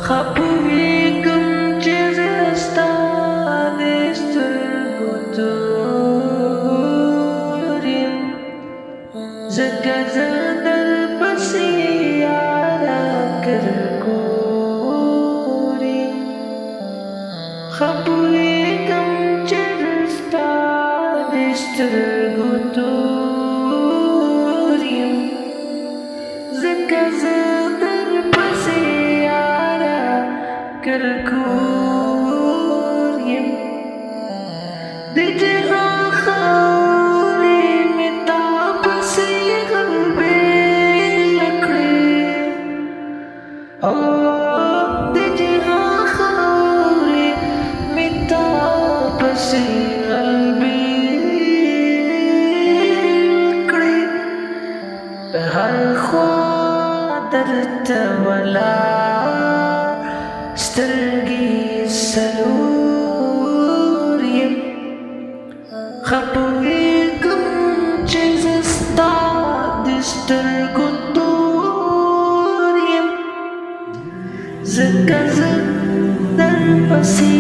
خپویږم چې زه ستا د سترګو تور یم، ځکه زه درپسې یاره کرکور یم. خپویږم چې زه ستا د سترګو تور یم، ځکه زه درپسې یاره کرکور یم. د جهان خاورې مې تا پسې غلبېل کړې، د جهان خاورې مې تا پسې غلبېل کړې. په هر خوا درته ولاړ سترګې څلور یم. خپویږم چې زه ستا د سترګو تور یم، ځکه زه درپسې